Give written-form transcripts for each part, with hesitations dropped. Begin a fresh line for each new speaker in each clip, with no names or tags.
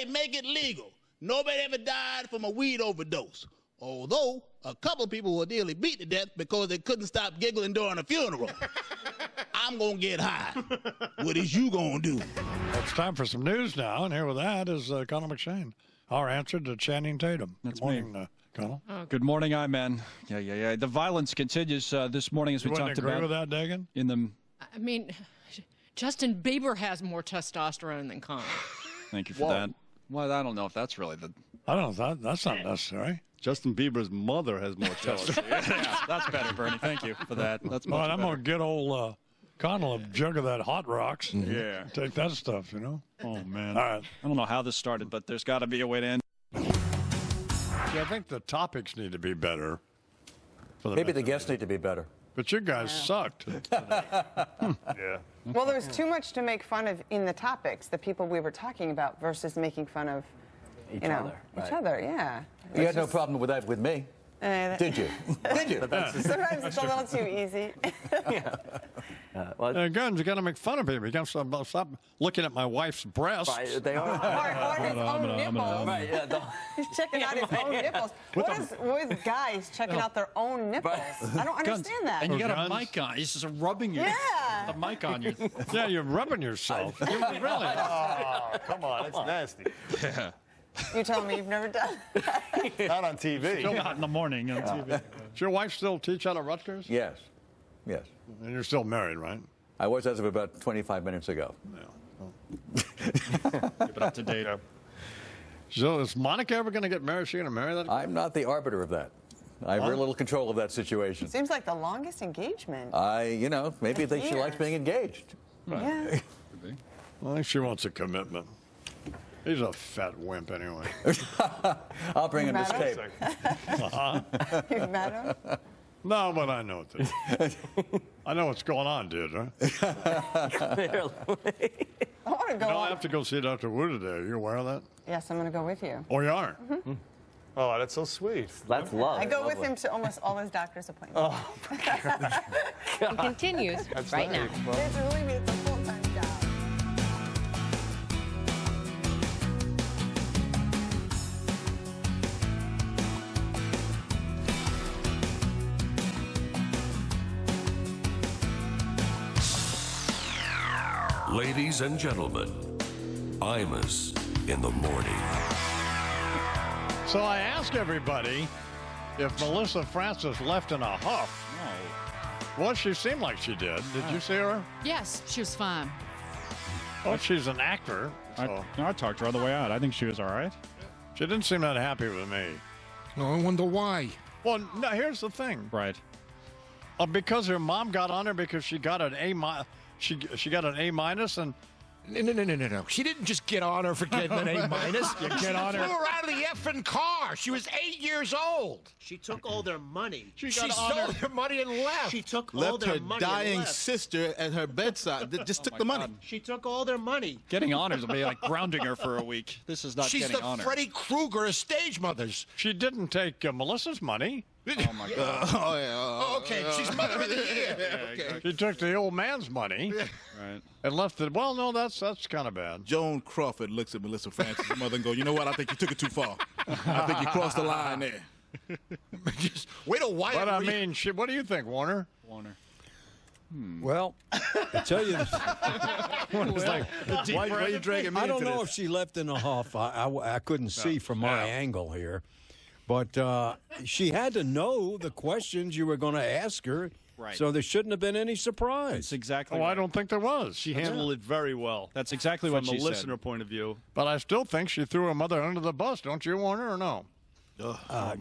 they make it legal. Nobody ever died from a weed overdose. Although, a couple of people were nearly beat to death because they couldn't stop giggling during a funeral. I'm going to get high. What is you going to do?
It's time for some news now, and here with that is Connell McShane, our answer to Channing Tatum.
That's
Good morning, Connell.
Good morning, I-Man. Yeah. The violence continues this morning as we talked about.
You agree with that, Dagan?
I mean, Justin Bieber has more testosterone than Connell.
Thank you for that. Well, I don't know if that's really the...
I don't know. That's not necessary.
Justin Bieber's mother has more testosterone.
Yeah, that's better, Bernie. Thank you for that. That's much better.
I'm going to get old Connell a jug of that Hot Rocks.
Yeah.
Take that stuff, you know?
Oh, man.
All right.
I don't know how this started, but there's got to be a way to end.
Yeah, I think the topics need to be better.
Maybe the guests need to be better.
But you guys sucked.
Yeah.
Well, there was too much to make fun of in the topics, the people we were talking about, versus making fun of
Each
each other, yeah.
You had no problem with that with me, did you? Did you?
Sometimes it's a little too easy.
Guns, you got to make fun of people. You got to stop looking at my wife's breasts.
Right, they are.
Or his own nipples.
Right, yeah,
He's checking out his own nipples. What is with guys checking out their own nipples? I don't understand that.
And you got a mic on. He's just rubbing the mic on you.
Yeah, you're rubbing yourself. Really?
Oh, come on. That's nasty.
Yeah.
You telling me you've never done
Not on TV.
Still not in the morning on TV.
Does your wife still teach out of Rutgers?
Yes. Yes.
And you're still married, right?
I was as of about 25 minutes ago.
Yeah.
Keep it up to date.
So is Monica ever going to get married? Is she going to marry that guy?
I'm not the arbiter of that. I have very little control of that situation.
Seems like the longest engagement.
Maybe she likes being engaged.
Yeah.
I think she wants a commitment. He's a fat wimp anyway.
I'll bring him this tape.
You've met him?
No, but I know it. I know what's going on, Deirdre.
I want to go.
I have to go see Dr. Wu today. Are you aware of that?
Yes, I'm going to go with you.
Oh, you are?
Mm-hmm.
Oh, that's so sweet.
That's love.
I go with him to almost all his doctor's appointments.
It continues right now.
It's a full-time job.
Ladies and gentlemen, Imus in the morning.
So I asked everybody if Melissa Francis left in a huff. No. Well, she seemed like she did. Did you see her?
Yes, she was fine.
Well, she's an actor. So.
I talked to her on the way out. I think she was all right.
She didn't seem that happy with me.
No, I wonder why.
Well, no, here's the thing.
Right.
Because her mom got on her because she got an A-. She got an A-, and
No. She didn't just get on her for getting an A-.
You get on her.
Threw her out of the effing car. She was 8 years old.
She took all their money.
She stole their money and left.
She took all
Left
their
her
money
dying
and left.
sister at her bedside. Just took the money.
God.
She took all their money.
Getting honors will be like grounding her for a week. This is not
She's
getting
the
honor.
Freddy Krueger of stage mothers.
she didn't take Melissa's money.
Oh, my God.
Okay, she's mother of the year.
Okay.
She took the old man's money
Right.
and left it. Well, no, that's kind of bad.
Joan Crawford looks at Melissa Francis' mother and goes, you know what? I think you took it too far. I think you crossed the line there.
Just wait till Wyatt.
But I mean, what do you think, Warner?
Warner.
Well, I tell you,
Why are you dragging me
I don't
into
know
this?
if she left in a huff. I couldn't see from my angle here. But she had to know the questions you were going to ask her,
Right.
so there shouldn't have been any surprise.
That's exactly
Oh,
right.
I don't think there was.
She handled it very well.
That's exactly what
From
she
a
said.
listener point of view.
But I still think she threw her mother under the bus. Don't you, Warner, or no?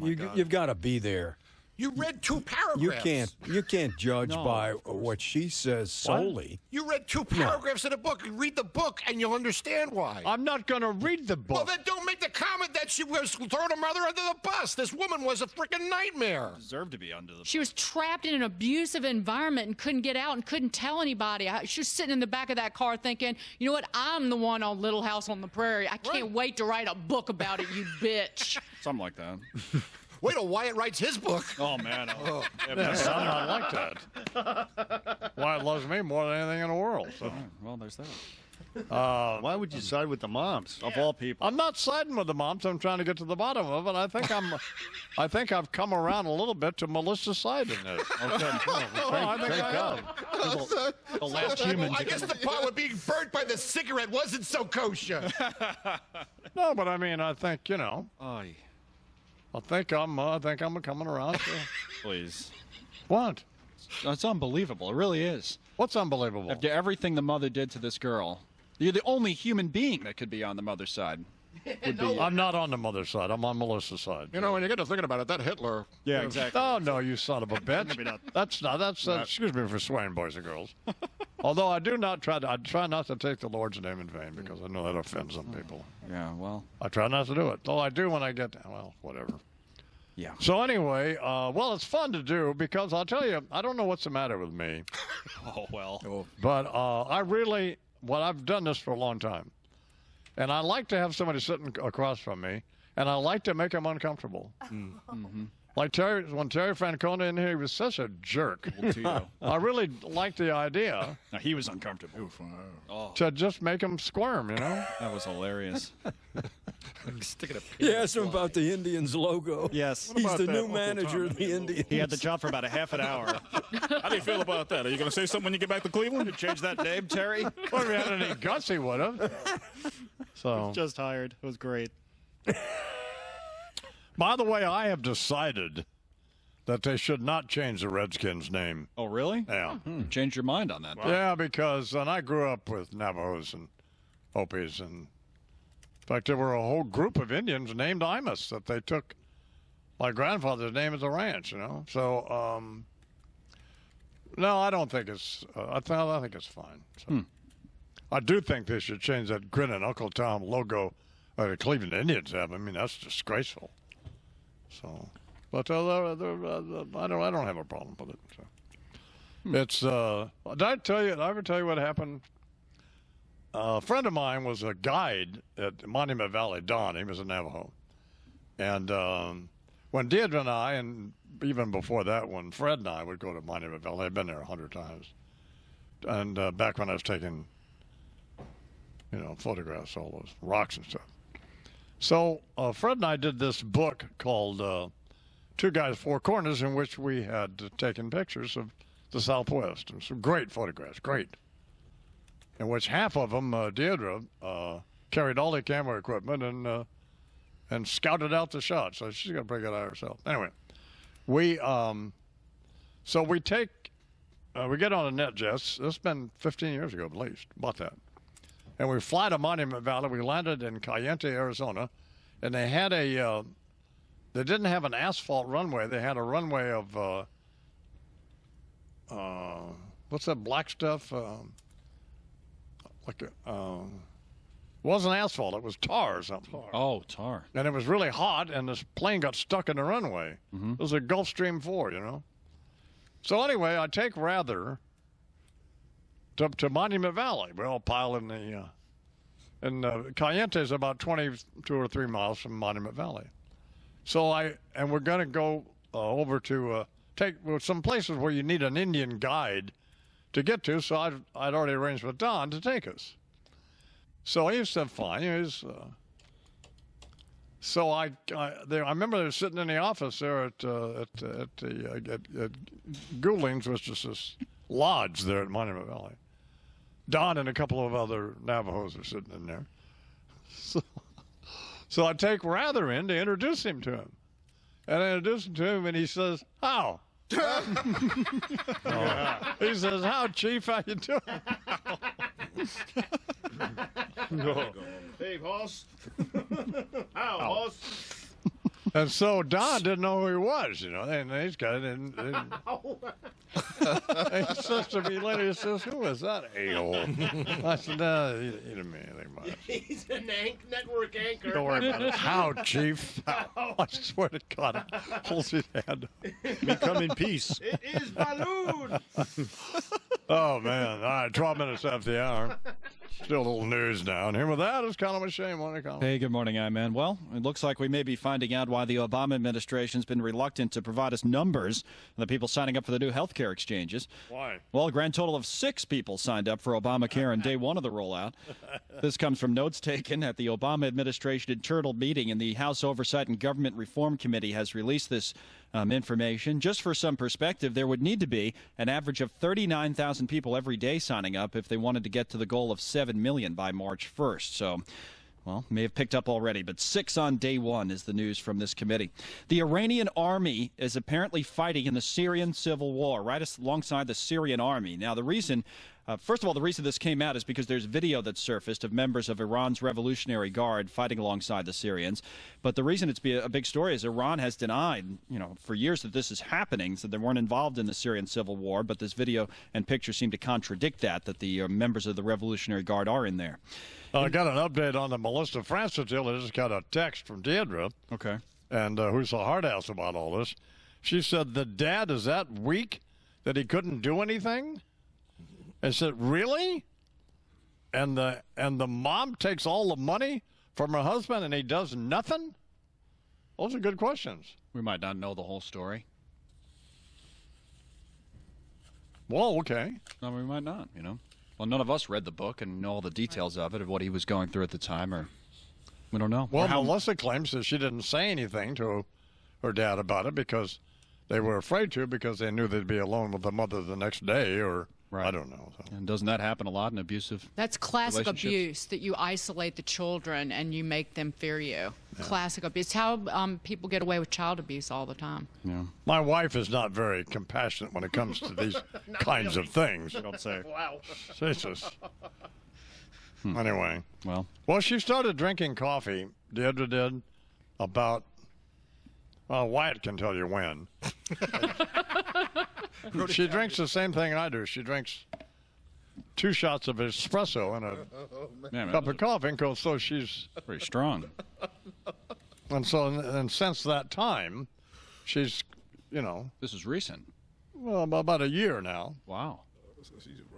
You've got to be there.
You read 2 paragraphs.
You can't judge
No,
by
of course.
what she says solely.
You read 2 paragraphs in a book. You read the book, and you'll understand why.
I'm not going to read the book.
Well, then don't make the comment that she was throwing her mother under the bus. This woman was a freaking nightmare.
Deserved to be under the.
She was trapped in an abusive environment and couldn't get out and couldn't tell anybody. She was sitting in the back of that car thinking, you know what? I'm the one on Little House on the Prairie. I can't wait to write a book about it, you bitch.
Something like that.
Wait till Wyatt writes his book.
Oh, man. Oh.
Yeah, sounded not like that. Wyatt loves me more than anything in the world. So.
Well, there's that.
Why would you side with the moms of all people?
I'm not siding with the moms. I'm trying to get to the bottom of it. I think I've come around a little bit to Melissa's side in this. Okay. Thank God.
The last human.
I guess the part with being burnt by the cigarette wasn't so kosher.
No, but I mean, I think,
Aye.
I think I'm coming around.
Please.
What?
It's unbelievable. It really is.
What's unbelievable?
After everything the mother did to this girl, you're the only human being that could be on the mother's side.
I'm not on the mother's side. I'm on Melissa's side.
When you get to thinking about it, that Hitler.
Yeah, exactly.
Oh, no, you son of a bitch.
Maybe not.
That's excuse me for swearing, boys and girls. Although I try not to take the Lord's name in vain because I know that offends some people.
Yeah, well.
I try not to do it. Though I do when I get, whatever.
Yeah.
So anyway, it's fun to do because I'll tell you, I don't know what's the matter with me.
Oh, well.
But I've done this for a long time. And I like to have somebody sitting across from me, and I like to make them uncomfortable. Mm-hmm. Like when Terry Francona in here, he was such a jerk. I really liked the idea.
Now, he was uncomfortable.
To just make him squirm,
That was hilarious.
He asked him about the Indians logo.
Yes.
He's the new manager of the Indians.
He had the job for about a half an hour.
How do you feel about that? Are you going to say something when you get back to Cleveland?
You change that name, Terry?
Well, if he had any guts, he would have. So.
Just hired. It was great.
By the way, I have decided that they should not change the Redskins' name.
Oh, really?
Yeah.
Changed your mind on that.
Wow. Yeah, because I grew up with Navajos and Hopis, and in fact, there were a whole group of Indians named Imus that they took my grandfather's name as a ranch, So, no, I don't think it's. I think it's fine. So. I do think they should change that Grin and Uncle Tom logo the Cleveland Indians have. I mean, that's disgraceful. So, but I don't have a problem with it. So. It's. Did I ever tell you what happened? A friend of mine was a guide at Monument Valley. Don, he was a Navajo, and when Deirdre and I, and even before that, when Fred and I would go to Monument Valley, I've been there 100 times, and back when I was taking, photographs, all those rocks and stuff. So Fred and I did this book called Two Guys, Four Corners, in which we had taken pictures of the Southwest. And some great photographs, great. In which half of them, Deirdre, carried all the camera equipment and scouted out the shots. So she's going to break it out herself. Anyway, we get on a NetJet. This has been 15 years ago at least, about that. And we fly to Monument Valley. We landed in Cayente, Arizona, and they had they didn't have an asphalt runway. They had a runway of, what's that black stuff? Wasn't asphalt. It was tar or something.
Oh, tar.
And it was really hot, and this plane got stuck in the runway. Mm-hmm. It was a Gulfstream 4, So anyway, I take Rather to Monument Valley. We all pile in Cayente is about 22 or 3 miles from Monument Valley. So we're going to go over to take some places where you need an Indian guide to get to. So I'd already arranged with Don to take us. So he said fine. So I remember they were sitting in the office there at Goulding's, which is this lodge there at Monument Valley. Don and a couple of other Navajos are sitting in there. So I take Rather in to introduce him to him. And I introduce him to him, and he says, "How?" He says, "How, Chief? How you doing?"
Hey, boss. How, boss?
And so Don didn't know who he was, and he's got it. And he says to me later, he says, "Who is that a-hole?" I said, "No, he didn't mean anything by it."
He's a network anchor.
Don't worry about it. How, Chief? I swear to God, holds his hand.
We come in peace. It is balloon.
Oh, man. All right, 12 minutes after the hour. Still a little news now. And here with that is Colin with Shane. Morning, Colin.
Hey, good morning, man. Well, it looks like we may be finding out why the Obama administration's been reluctant to provide us numbers on the people signing up for the new health care exchanges.
Why?
Well, a grand total of 6 people signed up for Obamacare on day one of the rollout. This comes from notes taken at the Obama administration internal meeting, and the House Oversight and Government Reform Committee has released this information. Just for some perspective, there would need to be an average of 39,000 people every day signing up if they wanted to get to the goal of 7 million by March 1st. So, well, may have picked up already, but 6 on day one is the news from this committee. The Iranian army is apparently fighting in the Syrian civil war, right alongside the Syrian army. Now, the reason... first of all, the reason this came out is because there's video that surfaced of members of Iran's Revolutionary Guard fighting alongside the Syrians. But the reason it's a big story is Iran has denied, for years that this is happening, so they weren't involved in the Syrian civil war. But this video and picture seem to contradict that the members of the Revolutionary Guard are in there.
I got an update on the Melissa Francis deal. I just got a text from Deirdre.
Okay.
And who's a hard ass about all this. She said the dad is that weak that he couldn't do anything. I said, really? And the mom takes all the money from her husband and he does nothing? Those are good questions.
We might not know the whole story.
Well, okay.
No, we might not, Well, none of us read the book and know all the details of it, of what he was going through at the time, or we don't know.
Well, Melissa claims that she didn't say anything to her dad about it because they were afraid to, because they knew they'd be alone with the mother the next day, or... Right. I don't know. So.
And doesn't that happen a lot in abusive
That's classic abuse, that you isolate the children and you make them fear you. Yeah. Classic abuse. It's how people get away with child abuse all the time.
Yeah. My wife is not very compassionate when it comes to these kinds of things.
You don't say.
Wow.
Jesus. Anyway.
Well,
she started drinking coffee, Deirdre did, about... Well, Wyatt can tell you when. She drinks the same thing I do. She drinks 2 shots of espresso and a cup of coffee, so she's
pretty strong.
And since that time, she's,
This is recent.
Well, about a year now.
Wow.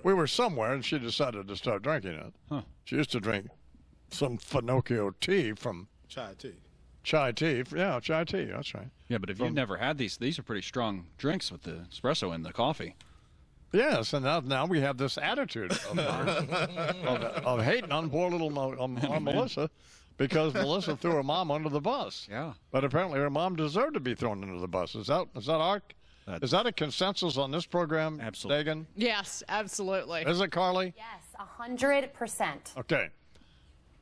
We were somewhere, and she decided to start drinking it.
Huh.
She used to drink some Finocchio tea from...
Chai tea.
Chai tea. Yeah, chai tea. That's right.
Yeah, but if you've never had these are pretty strong drinks with the espresso and the coffee.
Yes, and now we have this attitude of hating on poor little on Melissa because Melissa threw her mom under the bus.
Yeah.
But apparently her mom deserved to be thrown under the bus. Is that a consensus on this program,
absolutely.
Dagan?
Yes, absolutely.
Is it, Carly?
Yes, 100%.
Okay.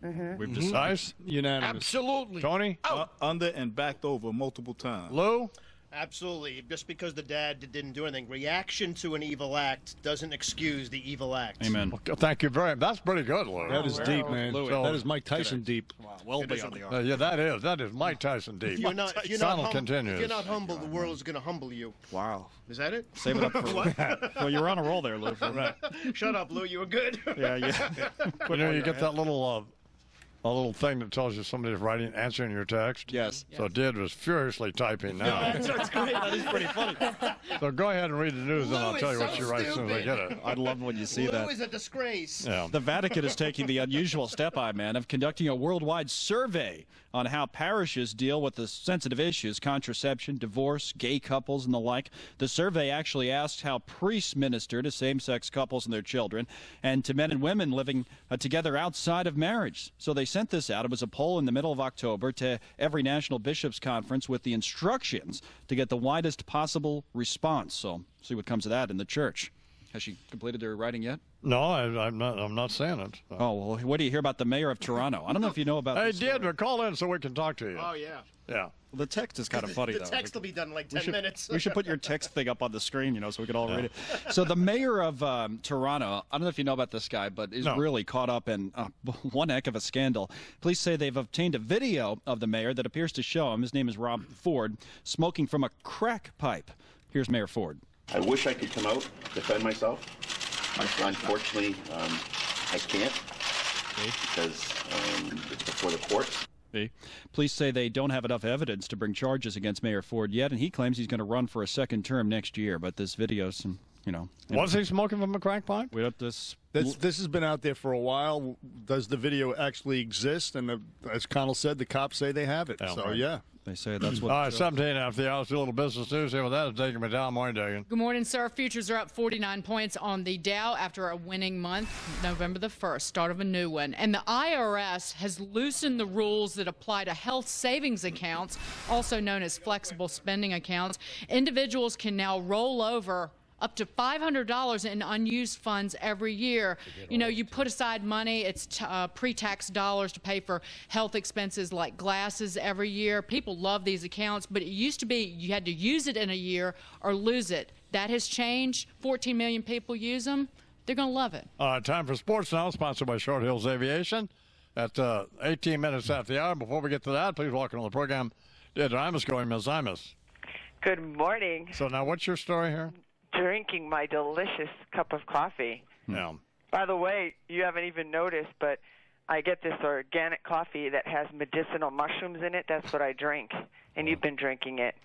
We've decided.
Unanimous.
Absolutely.
Tony?
Under and backed over multiple times.
Lou?
Absolutely. Just because the dad didn't do anything, reaction to an evil act doesn't excuse the evil act.
Amen.
Okay, thank you very much. That's pretty good, Lou.
That is deep, man. That is Mike Tyson deep.
Wow, well beyond the arc.
Yeah, that is Mike Tyson deep.
If you're not humble, the world is going to humble you.
Wow.
Is that it?
Save it up for
what?
Well, you're on a roll there, Lou.
Right. Shut up, Lou. You were good.
Yeah.
You get that little a little thing that tells you somebody's answering your text.
Yes.
So Deirdre was furiously typing now.
That's great. That is pretty funny.
So go ahead and read the news, and I'll tell you what she writes as soon as I get it.
I'd love when you see
Lou
that.
is a disgrace.
Yeah.
The Vatican is taking the unusual step, of conducting a worldwide survey on how parishes deal with the sensitive issues, contraception, divorce, gay couples, and the like. The survey actually asked how priests minister to same-sex couples and their children, and to men and women living together outside of marriage. So they sent this out. It was a poll in the middle of October to every National Bishops' Conference with the instructions to get the widest possible response. So see what comes of that in the church. Has she completed her writing yet?
No, I'm not saying it.
Oh, well, what do you hear about the mayor of Toronto? I don't know if you know about
Hey,
this
Deirdre, call in so we can talk to you.
Oh, yeah.
Yeah.
The text is kind of funny,
The
though.
text will be done in like 10 minutes.
We should put your text thing up on the screen, so we can all read it. So the mayor of Toronto, I don't know if you know about this guy, but is really caught up in one heck of a scandal. Police say they've obtained a video of the mayor that appears to show him, his name is Rob Ford, smoking from a crack pipe. Here's Mayor Ford.
I wish I could come out, defend myself. Unfortunately, I can't because it's before the courts.
Police say they don't have enough evidence to bring charges against Mayor Ford yet, and he claims he's going to run for a second term next year. But this video
Was he smoking from a crack pipe?
This has been out there for a while. Does the video actually exist? And as Connell said, the cops say they have it. So, yeah.
They say that's what.
All right, 17 after the hour. A little business news here with that. Taking me down. Morning, Dagan.
Good morning, sir. Futures are up 49 points on the Dow after a winning month, November the 1st, start of a new one. And the IRS has loosened the rules that apply to health savings accounts, also known as flexible spending accounts. Individuals can now roll over up to $500 in unused funds every year. You put aside money, it's pre-tax dollars to pay for health expenses like glasses every year. People love these accounts, but it used to be you had to use it in a year or lose it. That has changed. 14 million people use them. They're going to love it.
Time for sports now, sponsored by Short Hills Aviation. At 18 minutes after the hour. Before we get to that, please welcome to the program, Imus going, Ms. Imus.
Good morning.
So now what's your story here?
Drinking my delicious cup of coffee.
Yeah.
By the way, you haven't even noticed, but I get this organic coffee that has medicinal mushrooms in it. That's what I drink, and you've been drinking it.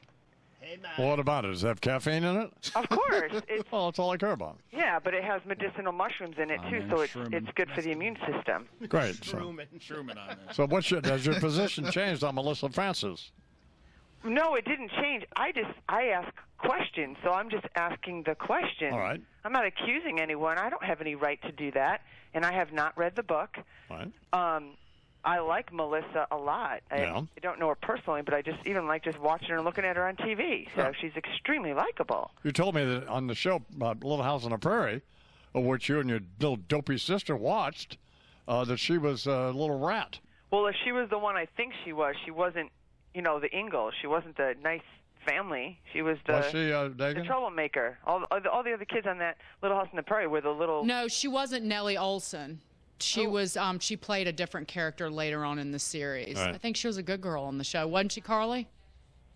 Well, what about it? Does it have caffeine in it?
Of course.
Well, that's all I care about.
Yeah, but it has medicinal mushrooms in it, too, so it's good for the immune system.
Great.
Truman on there.
So has your position changed on Melissa Francis?
No, it didn't change. I ask questions, so I'm just asking the question.
All right.
I'm not accusing anyone. I don't have any right to do that, and I have not read the book.
All right.
I like Melissa a lot. I don't know her personally, but I just like watching her and looking at her on TV. So she's extremely likable.
You told me that on the show Little House on the Prairie, which you and your little dopey sister watched, that she was a little rat.
Well, if she was the one I think she wasn't, the Ingalls. She wasn't the nice family. She was the troublemaker. All the other kids on that Little House on the Prairie were the little...
No, she wasn't Nellie Olson. She was. She played a different character later on in the series.
Right.
I think she was a good girl on the show, wasn't she, Carly?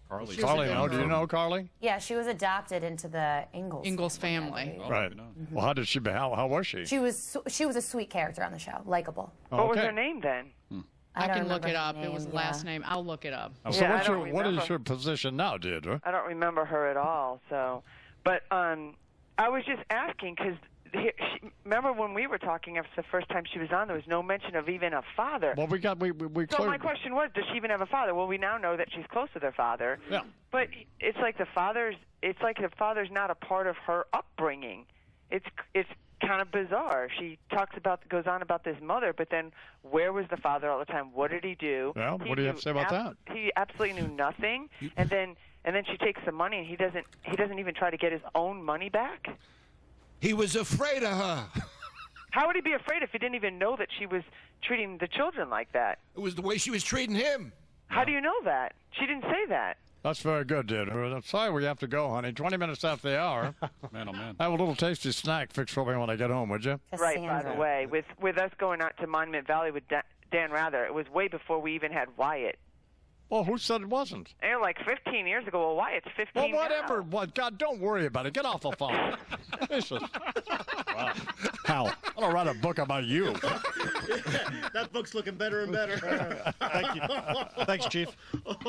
Carly, do you know Carly?
Yeah, she was adopted into the Ingalls
family.
Right. Well, how did she? How was she?
She was a sweet character on the show, likable.
What was her name then?
I can look it up. It was last name. I'll look it up.
So what is your position now, Deirdre?
I don't remember her at all. So, but I was just asking because. Remember when we were talking after the first time she was on, there was no mention of even a father.
Well,
So my question was, does she even have a father? Well, we now know that she's close with her father.
Yeah.
But it's like the father's not a part of her upbringing. It's kind of bizarre. She goes on about this mother, but then where was the father all the time? What did he do?
Well, what do you have to say about that?
He absolutely knew nothing. And then she takes the money, and he doesn't even try to get his own money back.
He was afraid of her.
How would he be afraid if he didn't even know that she was treating the children like that?
It was the way she was treating him.
How do you know that? She didn't say that.
That's very good, dude. I'm sorry we have to go, honey. 20 minutes after the hour.
Man, oh, man.
Have a little tasty snack fixed for me when I get home, would you?
Right, by the way. With us going out to Monument Valley with Dan Rather, it was way before we even had Wyatt.
Well, who said it wasn't?
Like 15 years ago. Well, Wyatt's 15
Well, whatever.
now.
What? God, don't worry about it. Get off the phone. Wow. Hal, I don't write a book about you.
That book's looking better and better.
Thank you. Thanks, Chief.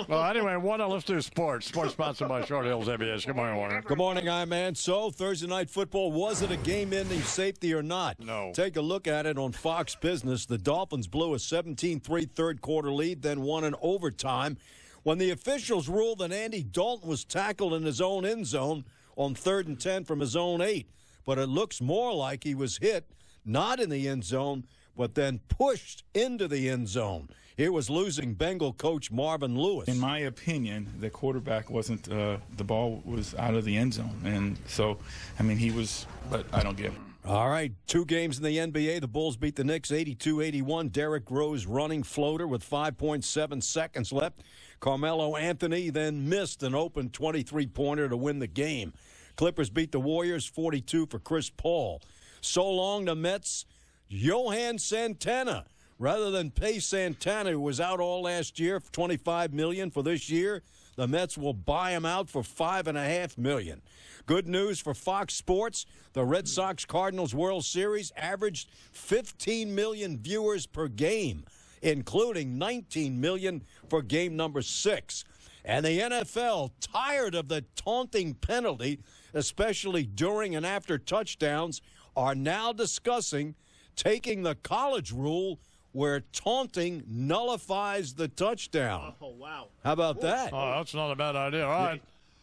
Well, anyway, let's do sports. Sports sponsored by Short Hills Aviation. Good morning, Warner.
Good morning, Iman. So, Thursday Night Football, was it a game-ending safety or not?
No.
Take a look at it on Fox Business. The Dolphins blew a 17-3 third-quarter lead, then won in overtime when the officials ruled that Andy Dalton was tackled in his own end zone on 3rd and 10 from his own 8. But it looks more like he was hit, not in the end zone, but then pushed into the end zone. Here was losing Bengal coach Marvin Lewis.
In my opinion, the quarterback wasn't, the ball was out of the end zone. And so, he was, but I don't get it.
All right, 2 games in the NBA. The Bulls beat the Knicks 82-81. Derrick Rose running floater with 5.7 seconds left. Carmelo Anthony then missed an open 23-pointer to win the game. Clippers beat the Warriors 42 for Chris Paul. So long to Mets, Johan Santana. Rather than pay Santana, who was out all last year, for $25 million for this year, the Mets will buy him out for $5.5 million. Good news for Fox Sports. The Red Sox-Cardinals World Series averaged 15 million viewers per game, including 19 million for game number 6. And the NFL, tired of the taunting penalty, especially during and after touchdowns, are now discussing taking the college rule where taunting nullifies the touchdown.
Oh, wow.
How about that?
Oh, that's not a bad idea. All right,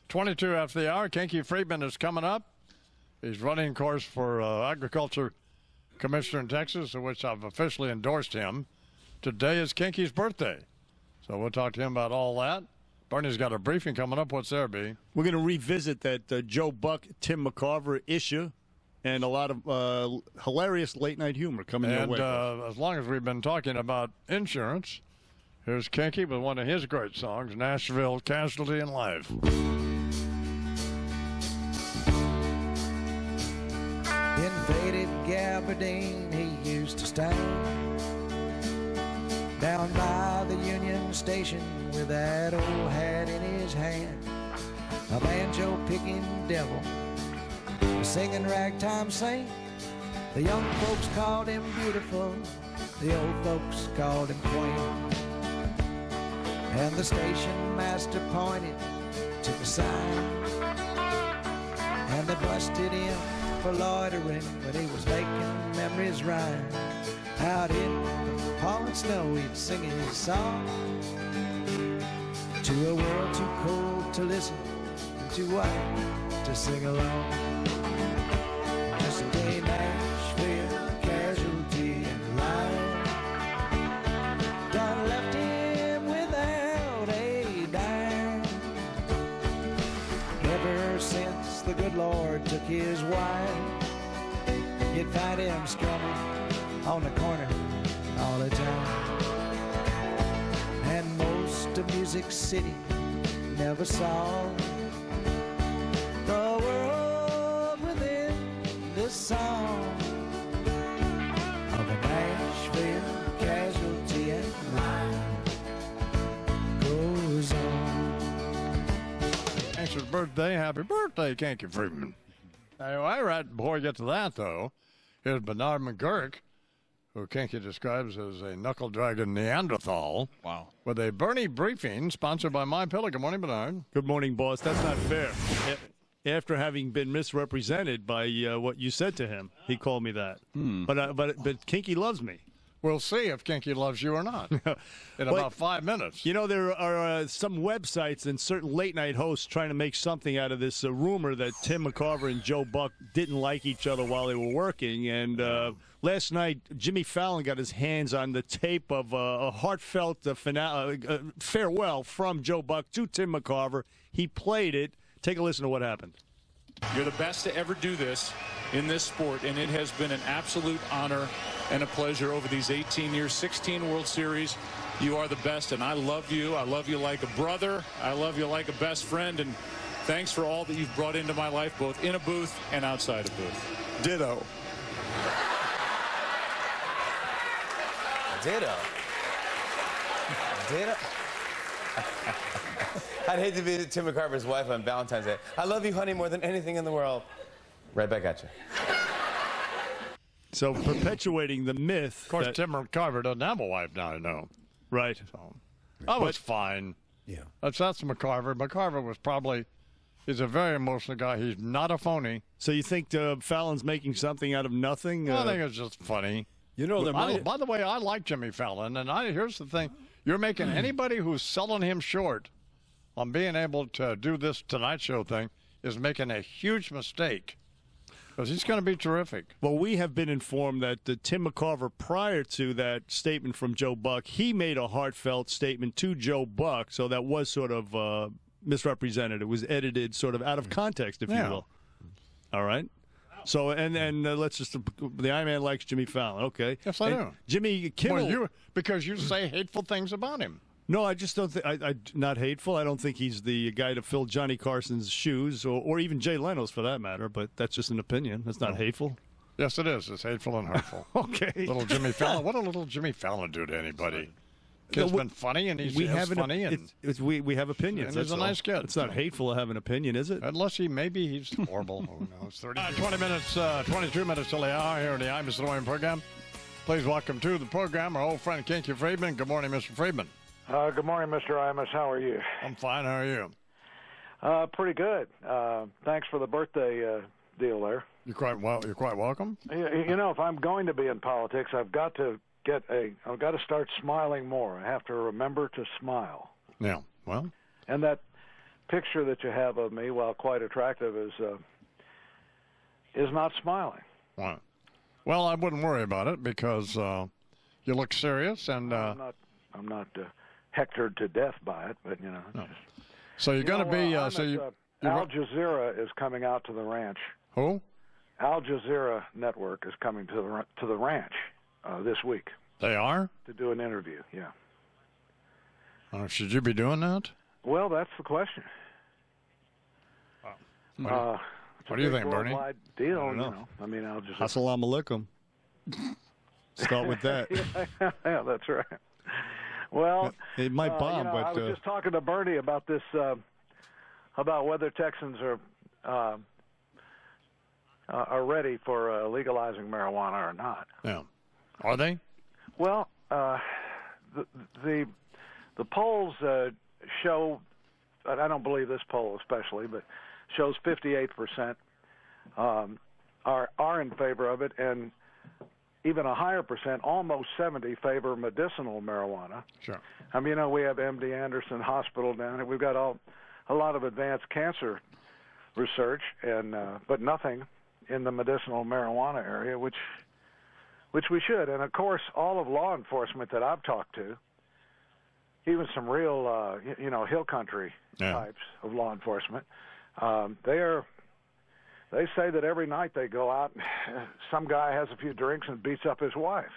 22 after the hour. Kinky Friedman is coming up. He's running course for Agriculture Commissioner in Texas, of which I've officially endorsed him. Today is Kinky's birthday, so we'll talk to him about all that. Bernie's got a briefing coming up. What's there, B?
We're going to revisit that Joe Buck, Tim McCarver issue and a lot of hilarious late-night humor coming your way.
And as long as we've been talking about insurance, here's Kinky with one of his great songs, Nashville Casualty in Life.
In faded Gabardine he used to stand down by the Union Station with that old hat in his hand, a banjo-picking devil, a singing ragtime saint. The young folks called him beautiful, the old folks called him quaint. And the station master pointed to the sign, and they busted him for loitering, but he was making memories rhyme. Out in the falling snow he'd sing his song to a world too cold to listen and too white to sing along. Just a Nashville casualty in life done left him without a dime. Ever since the good Lord took his wife, you'd find him strumming on the corner all the time. And most of Music City never saw the world within the song of a Nashville casualty, and life goes on.
Thanks for his birthday. Happy birthday, Kinky Friedman. Anyway, right before we get to that, though, here's Bernard McGurk, who Kinky describes as a knuckle-dragging Neanderthal.
Wow.
With a Bernie briefing sponsored by MyPillow. Good morning, Bernard.
Good morning, boss. That's not fair. After having been misrepresented by what you said to him, he called me that. But Kinky loves me.
We'll see if Kinky loves you or not in about 5 minutes.
You know, there are some websites and certain late-night hosts trying to make something out of this rumor that Tim McCarver and Joe Buck didn't like each other while they were working. And last night, Jimmy Fallon got his hands on the tape of a heartfelt farewell from Joe Buck to Tim McCarver. He played it. Take a listen to what happened.
You're the best to ever do this in this sport, and it has been an absolute honor and a pleasure over these 18 years, 16 World Series. You are the best, and I love you. I love you like a brother. I love you like a best friend, and thanks for all that you've brought into my life, both in a booth and outside a booth.
Ditto.
Ditto. Ditto. I'd hate to be Tim McCarver's wife on Valentine's Day. I love you, honey, more than anything in the world. Right back at you.
So perpetuating the myth.
Of course, Tim McCarver doesn't have a wife now, I know.
Right.
So, that was fine.
Yeah.
That's McCarver. McCarver was he's a very emotional guy. He's not a phony.
So you think Fallon's making something out of nothing?
I think it's just funny.
You know,
by the way, I like Jimmy Fallon, and here's the thing. You're making anybody who's selling him short on being able to do this Tonight Show thing is making a huge mistake. Because he's going to be terrific.
Well, we have been informed that Tim McCarver, prior to that statement from Joe Buck, he made a heartfelt statement to Joe Buck, so that was sort of misrepresented. It was edited sort of out of context, if you will. All right? So, and let's just, the I-Man likes Jimmy Fallon, okay?
Yes, I do.
Jimmy Kimmel.
Because you say hateful things about him.
No, I just don't think, not hateful. I don't think he's the guy to fill Johnny Carson's shoes, or even Jay Leno's for that matter, but that's just an opinion. That's not hateful.
Yes, it is. It's hateful and hurtful.
Okay.
Little Jimmy Fallon. What did little Jimmy Fallon do to anybody? Kid's been funny, and he's funny.
We have opinions.
He's a nice kid.
It's not hateful to have an opinion, is it?
Unless he's horrible. Who knows? 22 minutes till the hour here in the Imus Morning program. Please welcome to the program our old friend Kinky Friedman. Good morning, Mr. Friedman.
Good morning, Mr. Imus. How are you?
I'm fine. How are you?
Pretty good. Thanks for the birthday deal there.
You're quite welcome.
You know, if I'm going to be in politics, I've got to start smiling more. I have to remember to smile.
Yeah. Well.
And that picture that you have of me, while quite attractive, is not smiling.
Right. Well, I wouldn't worry about it because you look serious, and
I'm not hectored to death by it, but you know.
No. So you're going to be.
Al Jazeera is coming out to the ranch.
Who?
Al Jazeera Network is coming to the ranch this week.
They are?
To do an interview. Yeah.
Should you be doing that?
Well, that's the question.
What do you think, Bernie?
Deal, you know. I mean, Al Jazeera.
Assalamu alaikum. Start with that.
Yeah, that's right. Well,
it might bomb, but
I was just talking to Bernie about this, about whether Texans are ready for legalizing marijuana or not.
Yeah, are they?
Well, the polls show. I don't believe this poll especially, but shows 58% are in favor of it, and even a higher percent, almost 70, favor medicinal marijuana.
Sure.
I mean, you know, we have MD Anderson Hospital down here. We've got a lot of advanced cancer research, and but nothing in the medicinal marijuana area, which we should. And of course, all of law enforcement that I've talked to, even some real, hill country types of law enforcement, they say that every night they go out, some guy has a few drinks and beats up his wife,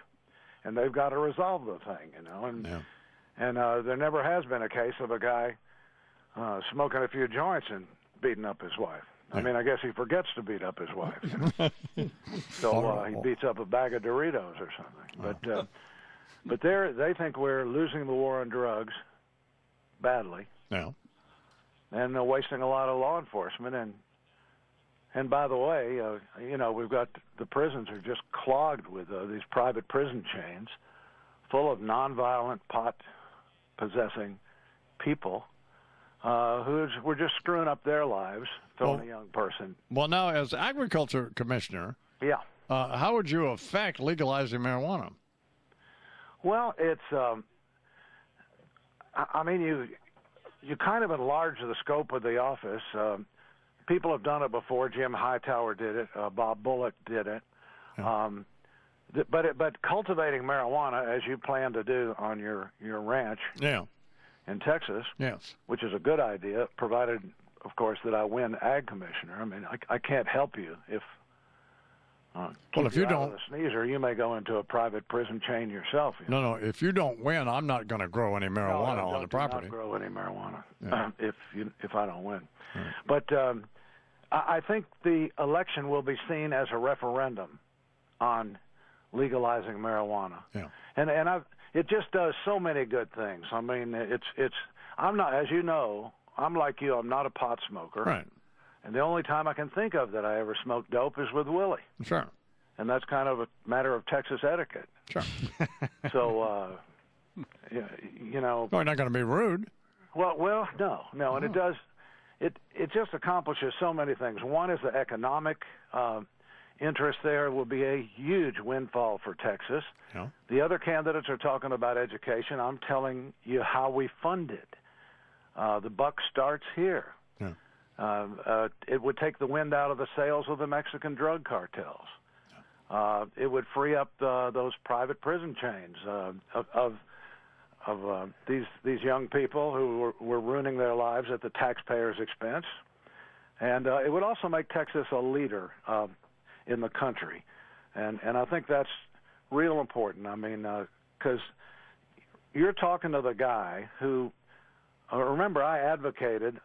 and they've got to resolve the thing, you know. And there never has been a case of a guy smoking a few joints and beating up his wife. I mean, I guess he forgets to beat up his wife, so he beats up a bag of Doritos or something. But they think we're losing the war on drugs badly.
Yeah.
And they're wasting a lot of law enforcement. And by the way, we've got the prisons are just clogged with these private prison chains full of nonviolent pot-possessing people who were just screwing up their lives, throwing a young person.
Well, now, as agriculture commissioner, how would you affect legalizing marijuana?
Well, it's, I mean, you kind of enlarge the scope of the office. People have done it before. Jim Hightower did it. Bob Bullock did it. Yeah. But cultivating marijuana, as you plan to do on your ranch in Texas, which is a good idea, provided, of course, that I win ag commissioner. I mean, I can't help you if if you don't, a sneezer, you may go into a private prison chain yourself.
No. If you don't win, I'm not going to grow any marijuana on the property.
Not grow any marijuana if I don't win. Right. But I think the election will be seen as a referendum on legalizing marijuana.
Yeah.
And it just does so many good things. I mean, I'm not, as you know, I'm like you. I'm not a pot smoker.
Right.
And the only time I can think of that I ever smoked dope is with Willie.
Sure.
And that's kind of a matter of Texas etiquette.
Sure.
So, you know.
No, you're not going to be rude.
Well, no. And it does. It just accomplishes so many things. One is the economic interest there will be a huge windfall for Texas.
Yeah.
The other candidates are talking about education. I'm telling you how we fund it. The buck starts here.
Yeah.
It would take the wind out of the sails of the Mexican drug cartels. It would free up those private prison chains of these young people who were ruining their lives at the taxpayers' expense. And it would also make Texas a leader in the country. And I think that's real important. I mean, because you're talking to the guy who, remember, I advocated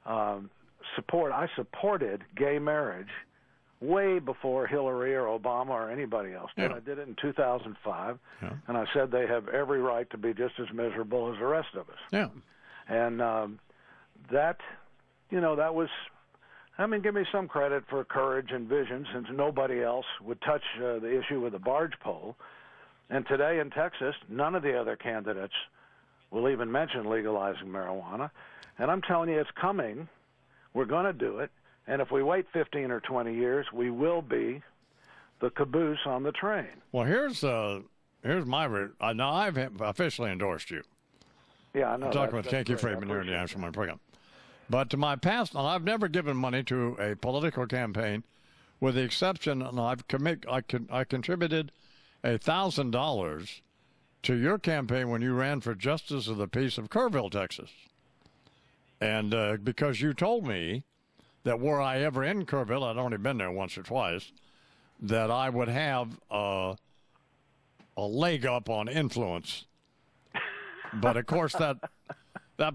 I supported gay marriage way before Hillary or Obama or anybody else did.
Yeah.
I did it in 2005, and I said they have every right to be just as miserable as the rest of us.
Yeah.
And that was, I mean, give me some credit for courage and vision, since nobody else would touch the issue with the barge pole. And today in Texas, none of the other candidates will even mention legalizing marijuana. And I'm telling you, it's coming. We're going to do it. And if we wait 15 or 20 years, we will be the caboose on the train.
Well, here's my now I've officially endorsed you.
Yeah, I know.
I'm talking with Kinky Friedman here in the National Morning Program. But to my past, and I've never given money to a political campaign, with the exception, and I contributed $1,000 to your campaign when you ran for Justice of the Peace of Kerrville, Texas. And because you told me that were I ever in Kerrville, I'd only been there once or twice, that I would have a leg up on influence. But, of course, that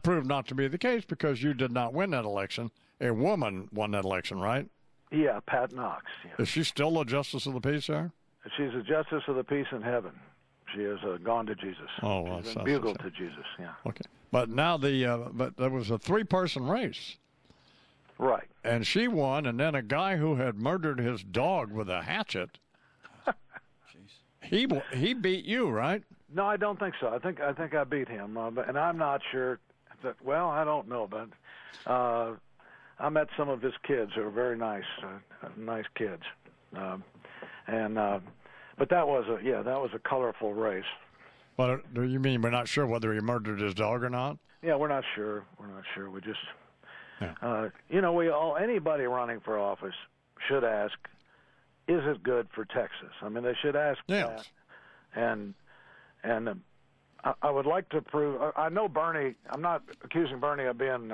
proved not to be the case because you did not win that election. A woman won that election, right?
Yeah, Pat Knox. Yeah.
Is she still a Justice of the Peace there?
She's a Justice of the Peace in heaven. She has gone to Jesus.
Oh, well,
she's been bugled to Jesus, yeah.
Okay. But now but there was a 3-person race.
Right.
And she won, and then a guy who had murdered his dog with a hatchet, he beat you, right?
No, I don't think so. I think I beat him, and I'm not sure. Well, I don't know, but I met some of his kids who are very nice kids, but that was a colorful race.
Well, do you mean we're not sure whether he murdered his dog or not?
Yeah, we're not sure. We just, anybody running for office should ask, is it good for Texas? I mean, they should ask that. And I would like to prove. I know Bernie. I'm not accusing Bernie of being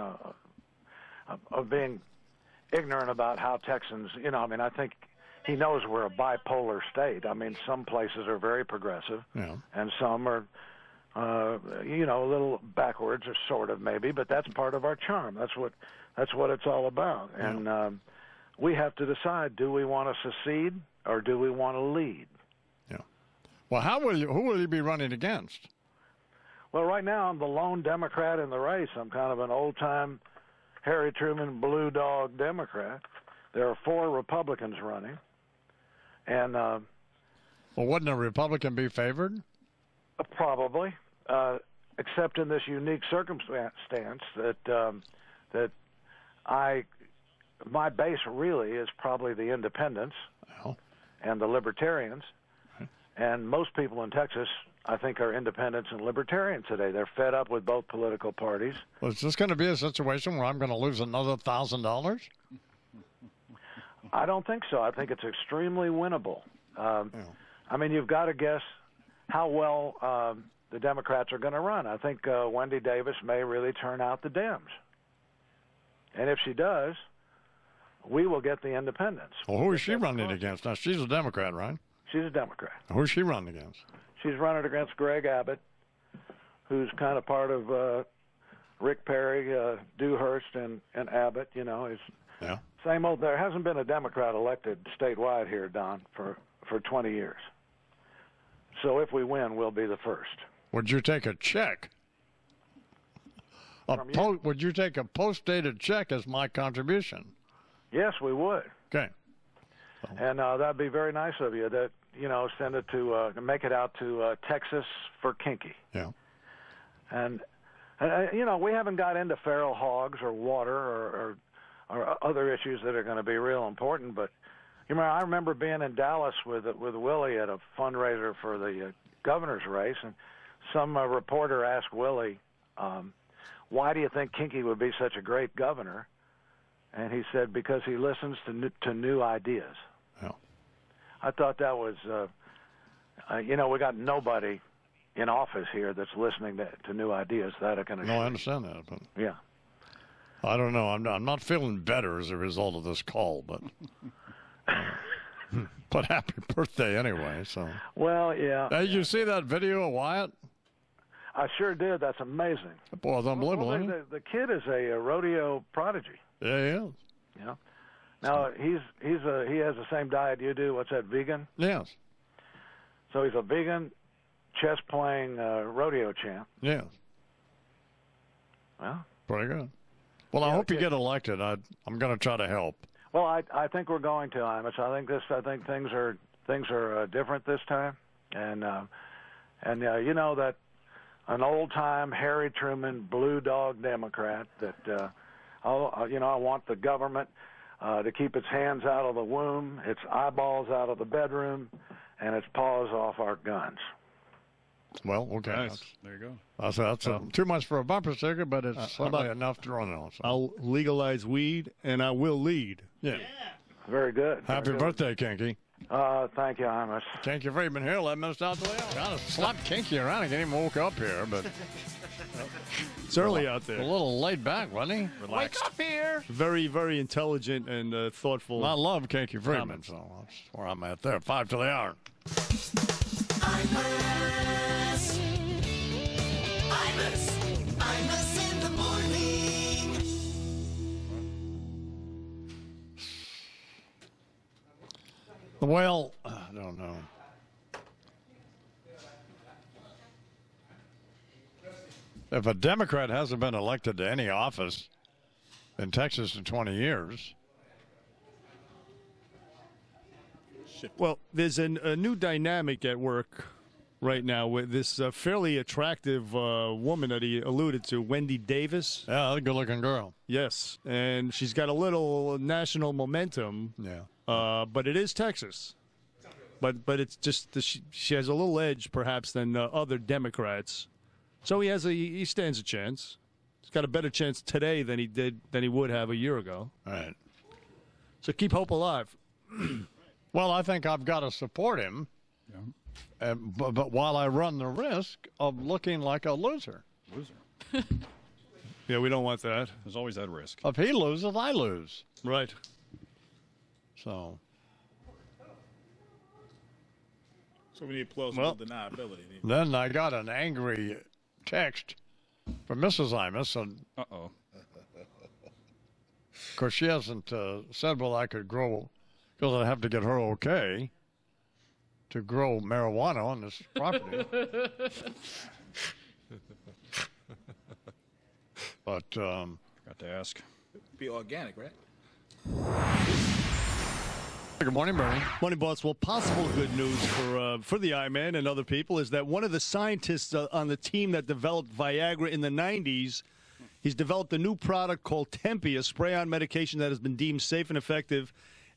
ignorant about how Texans. I think he knows we're a bipolar state. I mean, some places are very progressive, and some are, a little backwards, or sort of maybe. But that's part of our charm. That's what it's all about. Yeah. And we have to decide: do we want to secede or do we want to lead?
Yeah. Well, who will you be running against?
Well, right now I'm the lone Democrat in the race. I'm kind of an old-time Harry Truman blue dog Democrat. There are 4 Republicans running. And
well, wouldn't a Republican be favored?
Probably, except in this unique circumstance that my base really is probably the independents and the libertarians. And most people in Texas, I think, are independents and libertarians today. They're fed up with both political parties.
Well, is this going to be a situation where I'm going to lose another $1,000?
I don't think so. I think it's extremely winnable. I mean, you've got to guess how well the Democrats are going to run. I think Wendy Davis may really turn out the Dems. And if she does, we will get the independents.
Well, who is she running against? Now, she's a Democrat, right?
She's a Democrat.
Who's she running against?
She's running against Greg Abbott, who's kind of part of Rick Perry, Dewhurst, and Abbott. Same old. There hasn't been a Democrat elected statewide here, Don, for 20 years. So if we win, we'll be the first.
Would you take a check? Would you take a post-dated check as my contribution?
Yes, we would.
Okay.
And that'd be very nice of you. That send it to make it out to Texas for Kinky.
Yeah.
And we haven't got into feral hogs or water or other issues that are going to be real important. But I remember being in Dallas with Willie at a fundraiser for the governor's race, and some reporter asked Willie, "Why do you think Kinky would be such a great governor?" And he said, "Because he listens to new ideas."
Yeah.
I thought that was, we got nobody in office here that's listening to new ideas. That I can assure.
No, I understand that, but
yeah,
I don't know. I'm not feeling better as a result of this call, but but happy birthday anyway. So
well, yeah.
Hey, you see that video of Wyatt?
I sure did. That's amazing.
That boy's unbelievable.
Well, the kid is a rodeo prodigy.
Yeah, he is.
Yeah. Now he has the same diet you do. What's that? Vegan?
Yes.
So he's a vegan, chess playing rodeo champ.
Yes.
Well,
pretty good. Well, I hope you get elected. I'm going to try to help.
Well, I think we're going to, Imus. I think things are different this time, and that an old-time Harry Truman Blue Dog Democrat that, I want the government to keep its hands out of the womb, its eyeballs out of the bedroom, and its paws off our guns.
Well, okay.
Nice.
There you go. That's too much for a bumper sticker, but it's certainly enough to run on. So.
I'll legalize weed, and I will lead.
Yeah.
Very good.
Happy birthday, Kinky.
Thank you, Imus.
Kinky Friedman here, 11 minutes out the way out. Kind of slapped Kinky around. He didn't even woke up here, but
it's early out there.
A little laid back, wasn't he?
Relaxed.
Wake up here.
Very, very intelligent and thoughtful.
I love Kinky Friedman, so that's where I'm at there. 5 to the hour.
Imus in the morning.
Well, I don't know. If a Democrat hasn't been elected to any office in Texas in 20 years.
Well, there's a new dynamic at work right now with this fairly attractive woman that he alluded to, Wendy Davis.
Yeah, a good-looking girl.
Yes, and she's got a little national momentum.
Yeah.
But it is Texas. But it's just she has a little edge, perhaps, than other Democrats. So he stands a chance. He's got a better chance today than he would have a year ago.
All right.
So keep hope alive.
Well, I think I've got to support him. Yeah. But while I run the risk of looking like a loser.
Yeah, we don't want that.
There's always that risk.
If he loses, I lose.
Right.
So
we need plausible deniability.
Then I got an angry text from Mrs. Imus.
Uh-oh.
Of course, she hasn't said, well, I could grow, because I'd have to get her okay to grow marijuana on this property. But
got to ask.
Be organic, right?
Good morning, Bernie.
Morning, boss. Well, possible good news for the I-Man and other people is that one of the scientists on the team that developed Viagra in the 90s, he's developed a new product called Tempe, a spray-on medication that has been deemed safe and effective,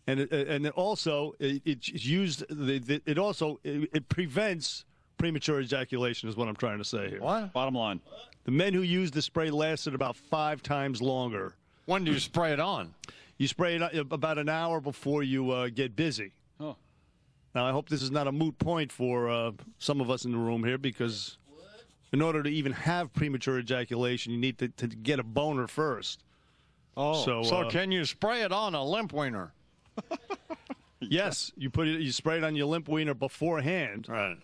and it also it's used. It prevents premature ejaculation, is what I'm trying to say here.
What?
Bottom line,
the men who used the spray lasted about 5 times longer.
When do you spray it on?
You spray it about an hour before you get busy.
Oh.
Now, I hope this is not a moot point for some of us in the room here, because in order to even have premature ejaculation, you need to get a boner first.
Oh, so can you spray it on a limp wiener?
Yes, you spray it on your limp wiener beforehand.
Right.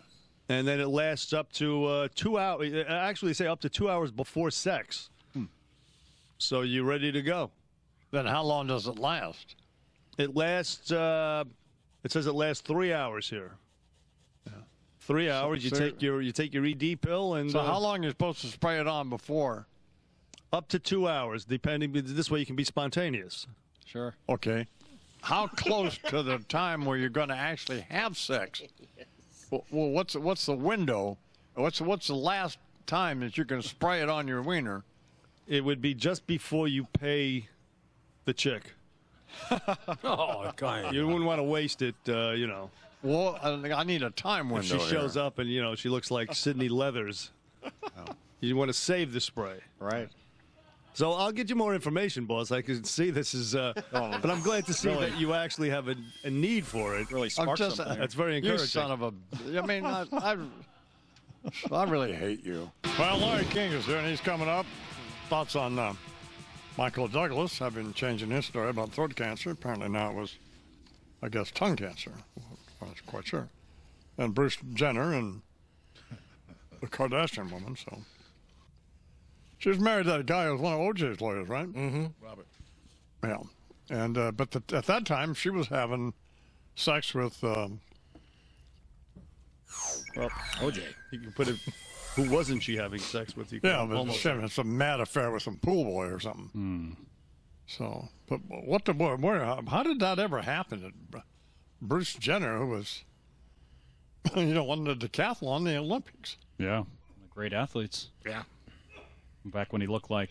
And then it lasts up to 2 hours. Actually, they say up to 2 hours before sex. So you're ready to go.
Then how long does it last?
It lasts, it says it lasts 3 hours here. Yeah. 3 hours. You take your ED pill. And
so how long are you supposed to spray it on before?
Up to 2 hours, depending. This way you can be spontaneous.
Sure.
Okay. How close to the time where you're going to actually have sex? Well, what's the window? What's the last time that you can spray it on your wiener?
It would be just before you pay the chick.
Oh, God.
You wouldn't want to waste it,
Well, I need a time window.
If she shows up and, she looks like Sydney Leathers. You want to save the spray.
Right.
So I'll get you more information, boss. I can see this is, but I'm glad to see that you actually have a need for it.
Really sparks something.
That's very encouraging.
You son of a... I mean, I really hate you. Well, Larry King is here, and he's coming up. Thoughts on Michael Douglas having changing his story about throat cancer. Apparently now it was, I guess, tongue cancer. I'm not quite sure. And Bruce Jenner and the Kardashian woman, so... She was married to that guy who was one of O.J.'s lawyers, right?
Mm-hmm. Robert.
Yeah. And but at that time, she was having sex with...
well, O.J. You can put it... Who wasn't she having sex with? You
yeah, but she having some mad affair with some pool boy or something. So, but how did that ever happen? Bruce Jenner, who was, won the decathlon, the Olympics.
Yeah. Great athletes.
Yeah.
Back when he looked like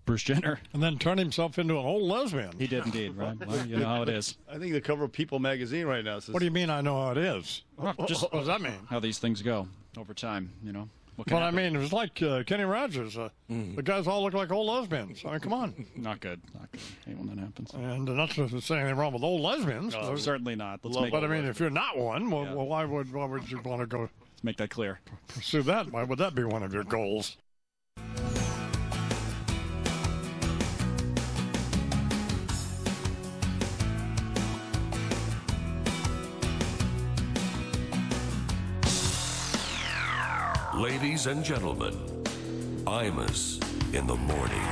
Bruce Jenner.
And then turned himself into an old lesbian.
He did indeed, right? Well, you know how it is.
I think the cover of People magazine right now says.
What do you mean I know how it is?
Just
what does that mean?
How these things go over time, you know.
But I mean, it was like Kenny Rogers. The guys all look like old lesbians. I mean, come on.
Not good. Not good. I hate when that happens.
And not to say anything wrong with old lesbians.
Certainly not.
But I mean, if you're not one, well, why would you want to go?
Let's make that clear.
Pursue that. Why would that be one of your goals?
Ladies and gentlemen, Imus in the morning.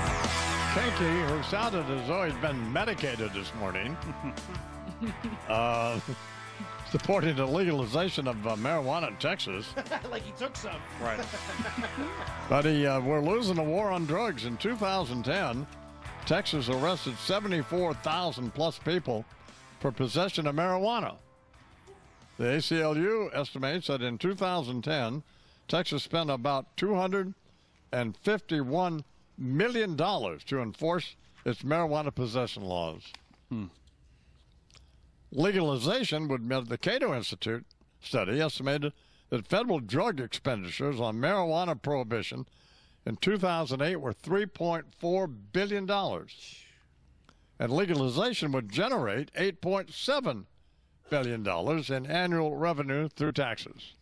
Kinky, who sounded as though he'd been medicated this morning, supporting the legalization of marijuana in Texas.
Like he took some.
Right. But we're losing the war on drugs. In 2010, Texas arrested 74,000 plus people for possession of marijuana. The ACLU estimates that in 2010, Texas spent about $251 million to enforce its marijuana possession laws. Legalization would mean the Cato Institute study estimated that federal drug expenditures on marijuana prohibition in 2008 were $3.4 billion. And legalization would generate $8.7 billion in annual revenue through taxes.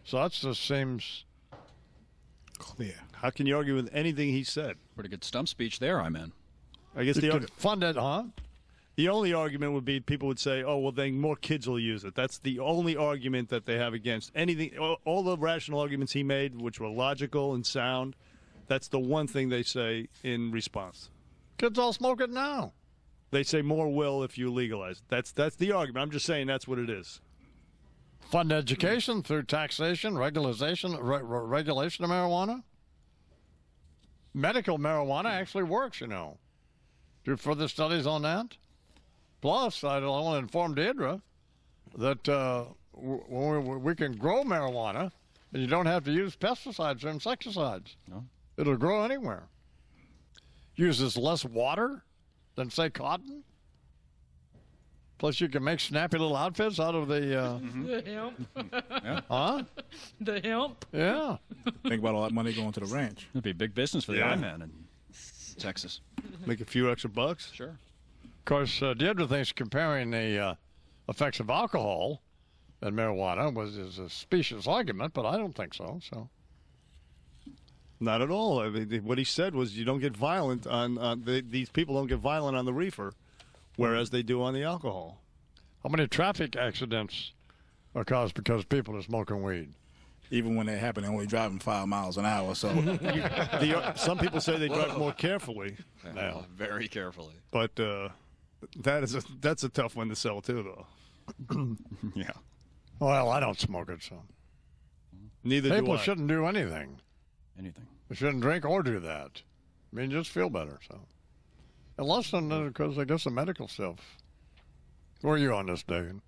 So that just seems
clear. How can you argue with anything he said?
Pretty good stump speech there, I
guess
you could fund it, huh?
The only argument would be people would say, oh, well, then more kids will use it. That's the only argument that they have against anything. All the rational arguments he made, which were logical and sound, that's the one thing they say in response.
Kids all smoke it now.
They say more will if you legalize it. That's the argument. I'm just saying that's what it is.
Fund education through taxation, regulation of marijuana. Medical marijuana actually works, you know. Do further studies on that. Plus, I want to inform Deidre that we can grow marijuana and you don't have to use pesticides or insecticides.
No.
It'll grow anywhere. Uses less water than, say, cotton. Plus, you can make snappy little outfits out of the...
The hemp.
Yeah.
Huh?
The hemp.
Yeah.
Think about all that money going to the ranch.
It'd be a big business for the I-Man in Texas.
Make a few extra bucks?
Sure.
Of course, Deidre thinks comparing the effects of alcohol and marijuana is a specious argument, but I don't think so.
Not at all. I mean, what he said was you don't get violent these people don't get violent on the reefer, whereas they do on the alcohol.
How many traffic accidents are caused because people are smoking weed?
Even when they happen, they're only driving 5 miles an hour. So
some people say they drive more carefully.
Now, very carefully.
But that's a tough one to sell too, though.
Yeah.
Well, I don't smoke it, so.
Neither do I.
People shouldn't do anything.
Anything.
They shouldn't drink or do that. I mean, just feel better. So, unless because I guess the medical stuff. Where are you on this, David?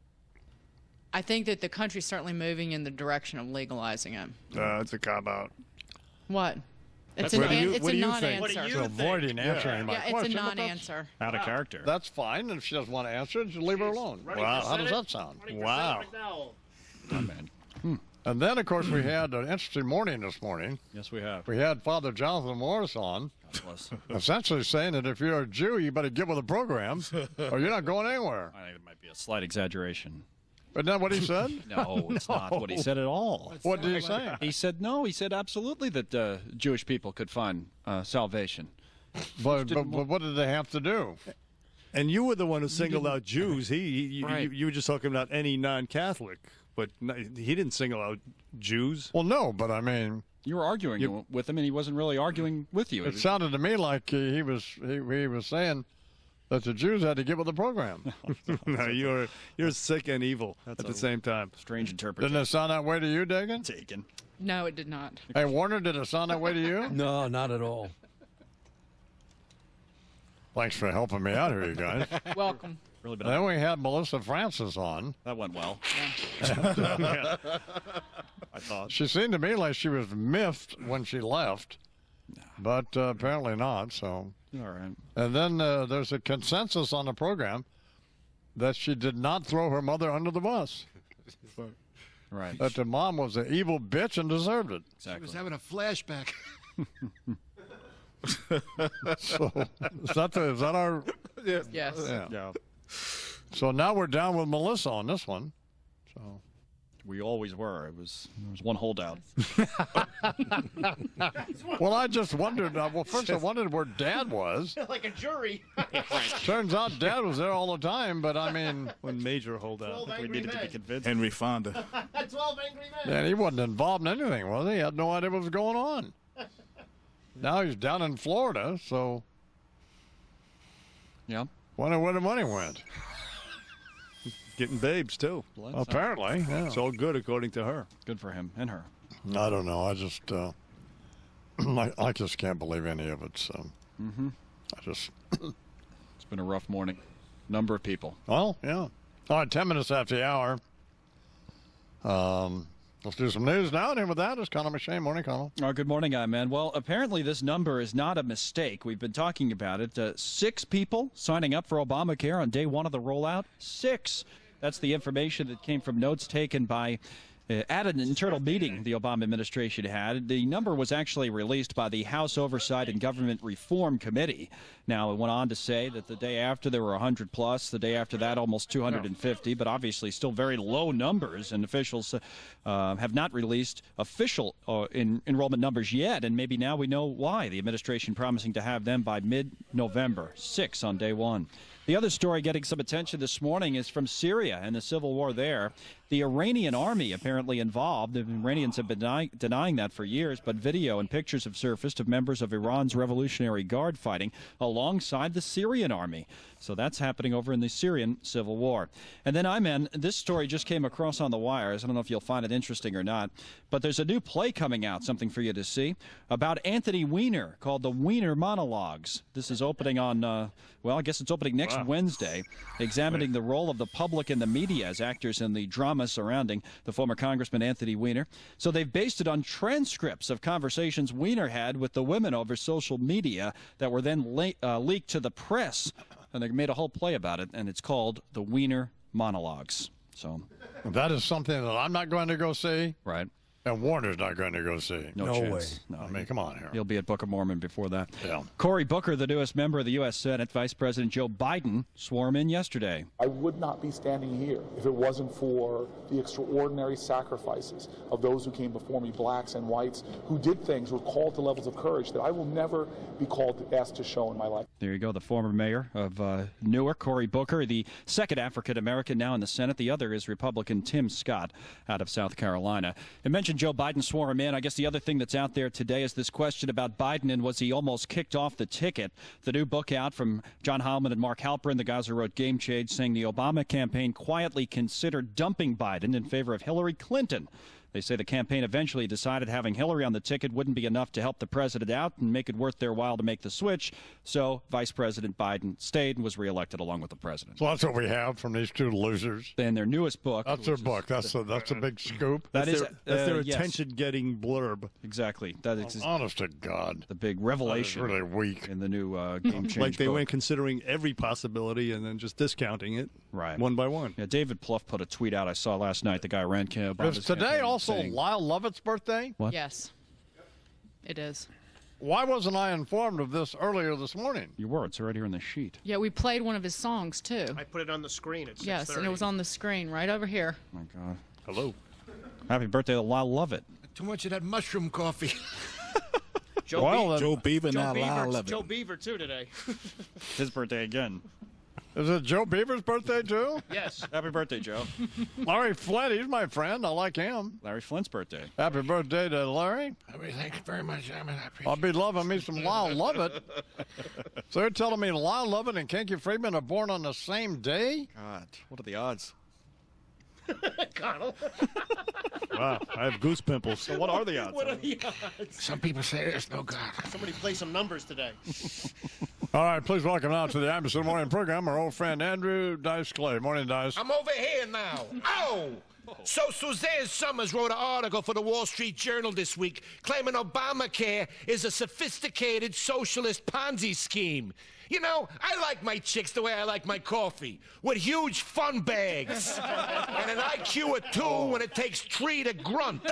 I think that the country's certainly moving in the direction of legalizing it.
It's a cop-out.
What? It's
What
a
do you
non-answer.
think?
What do you
So avoiding answering my
Yeah, it's
question.
a
but
non-answer.
Out of character.
That's fine. If she doesn't want to answer it, just leave her alone. Wow. How does that sound?
Wow.
Oh, man.
And then, of course, we had an interesting morning this morning.
Yes, we have.
We had Father Jonathan Morris on, essentially saying that if you're a Jew, you better get with the program, or you're not going anywhere.
I think it might be a slight exaggeration.
Isn't that what he said?
No, it's not what he said at all.
What did he say?
He said no. He said absolutely that Jewish people could find salvation.
But what did they have to do?
And you were the one who singled out Jews. You were just talking about any non-Catholic, but he didn't single out Jews.
Well, no, but I mean,
you were arguing with him, and he wasn't really arguing with you.
It sounded to me like he was saying that the Jews had to get with the program.
No, you're sick and evil at the same time.
Strange interpretation.
Didn't it sound that way to you, Dagan?
Taken.
No, it did not.
Hey, Warner, did it sound that way to you?
No, not at all.
Thanks for helping me out here, you guys.
Welcome.
Really
Then we had Melissa Francis on.
That went well.
I thought.
She seemed to me like she was miffed when she left, but apparently not. So
all right.
And then there's a consensus on the program that she did not throw her mother under the bus.
Right.
That the mom was an evil bitch and deserved it.
She was having a flashback.
So is that our?
Yes.
Yeah. So now we're down with Melissa on this one. So
we always were. There was one holdout.
Well, I just wondered. Well, first I wondered where Dad was.
Like a jury.
Turns out Dad was there all the time, but I mean,
one major holdout.
We needed to be
convinced.
Henry Fonda.
12 angry men.
Man, he wasn't involved in anything, was he? He had no idea what was going on. Now he's down in Florida, so
yeah.
Wonder where the money went.
Getting babes too.
Apparently, yeah.
It's all good according to her.
Good for him and her.
I don't know. I just, I just can't believe any of it. So, I just.
It's been a rough morning. Number of people.
Well, yeah. All right, 10 minutes after the hour. Let's do some news now. And with that is Conor McShane. Morning, Conor.
Good morning, man. Well, apparently this number is not a mistake. We've been talking about it. 6 people signing up for Obamacare on day 1 of the rollout. 6. That's the information that came from notes taken by at an internal meeting the Obama administration had. The number was actually released by the House Oversight and Government Reform Committee. Now, it went on to say that the day after there were 100 plus, the day after that almost 250, but obviously still very low numbers, and officials have not released official enrollment numbers yet, and maybe now we know why. The administration promising to have them by mid-November, 6 on day 1. The other story getting some attention this morning is from Syria and the civil war there. The Iranian army apparently involved. The Iranians have been denying that for years, but video and pictures have surfaced of members of Iran's Revolutionary Guard fighting alongside the Syrian army. So that's happening over in the Syrian civil war. And then, this story just came across on the wires. I don't know if you'll find it interesting or not, but there's a new play coming out, something for you to see, about Anthony Weiner called The Weiner Monologues. This is opening on, I guess it's opening next Wednesday, examining the role of the public and the media as actors in the drama surrounding the former Congressman Anthony Weiner. So they've based it on transcripts of conversations Weiner had with the women over social media that were then leaked to the press. And they made a whole play about it, and it's called The Weiner Monologues. So
that is something that I'm not going to go see.
Right.
And Warner's not going to go see.
No chance.
No, I mean, come on here.
He'll be at Book of Mormon before that.
Yeah.
Cory Booker, the newest member of the U.S. Senate, Vice President Joe Biden, swore him in yesterday.
I would not be standing here if it wasn't for the extraordinary sacrifices of those who came before me, blacks and whites, who did things, were called to levels of courage that I will never be asked to show in my life.
There you go, the former mayor of Newark, Cory Booker, the second African-American now in the Senate. The other is Republican Tim Scott out of South Carolina. I mentioned Joe Biden swore him in. I guess the other thing that's out there today is this question about Biden and was he almost kicked off the ticket. The new book out from John Heilman and Mark Halperin, the guys who wrote Game Change, saying the Obama campaign quietly considered dumping Biden in favor of Hillary Clinton. They say the campaign eventually decided having Hillary on the ticket wouldn't be enough to help the president out and make it worth their while to make the switch. So Vice President Biden stayed and was reelected along with the president.
So that's what we have from these two losers.
And their newest book.
That's their book. That's a big scoop.
That's their attention-getting blurb.
Exactly. That is
honest to God.
The big revelation.
That is really weak.
In the new Game Change
Like they
book.
weren't considering every possibility and then just discounting it one by one.
Yeah, David Plouffe put a tweet out I saw last night. The guy ran Obama's
Is today
campaign
also
saying,
Lyle Lovett's birthday?
What?
Yes, it is.
Why wasn't I informed of this earlier this morning?
You were. It's right here on the sheet.
Yeah, we played one of his songs, too.
I put it on the screen at 6:30.
Yes, and it was on the screen right over here.
Oh, my God.
Hello.
Happy birthday to Lyle Lovett.
Too much of that mushroom coffee.
Joe Beaver now, Lyle Lovett.
Joe Beaver, too, today.
His birthday again.
Is it Joe Beaver's birthday, too?
Yes.
Happy birthday, Joe.
Larry Flint, he's my friend. I like him.
Larry Flint's birthday.
Happy birthday to Larry.
Thank you very much.
I'll be loving me some Lyle Lovett. So you're telling me Lyle Lovett and Kinky Friedman are born on the same day?
God, what are the odds?
Connell.
Wow, I have goose pimples.
So what are the odds?
What are the odds?
Some people say there's no God.
Somebody play some numbers today.
All right, please welcome now to the Imus Morning program our old friend Andrew Dice Clay. Morning, Dice.
I'm over here now. Oh! So Suzanne Summers wrote an article for the Wall Street Journal this week claiming Obamacare is a sophisticated socialist Ponzi scheme. You know, I like my chicks the way I like my coffee, with huge fun bags and an IQ of 2 when it takes 3 to grunt.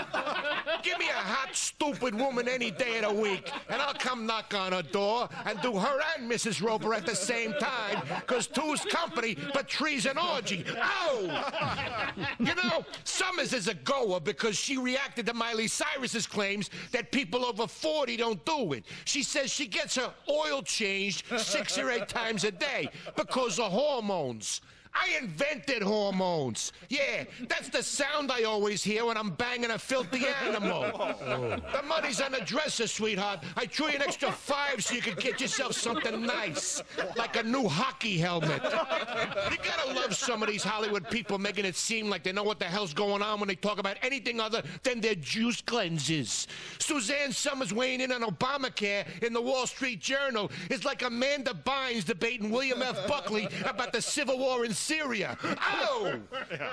Give me a hot, stupid woman any day of the week, and I'll come knock on her door and do her and Mrs. Roper at the same time, because 2's company, but 3's an orgy. Ow! You know, Summers is a goer because she reacted to Miley Cyrus's claims that people over 40 don't do it. She says she gets her oil changed 6 or 8 times a day because of hormones. I invented hormones. Yeah, that's the sound I always hear when I'm banging a filthy animal. The money's on the dresser, sweetheart. I threw you an extra 5 so you could get yourself something nice, like a new hockey helmet. You gotta love some of these Hollywood people making it seem like they know what the hell's going on when they talk about anything other than their juice cleanses. Suzanne Summers weighing in on Obamacare in the Wall Street Journal is like Amanda Bynes debating William F. Buckley about the Civil War in Syria. Oh!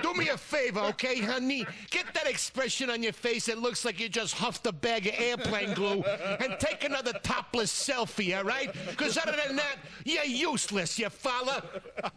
Do me a favor, okay, honey? Get that expression on your face that looks like you just huffed a bag of airplane glue and take another topless selfie, all right? Because other than that, you're useless, you fella.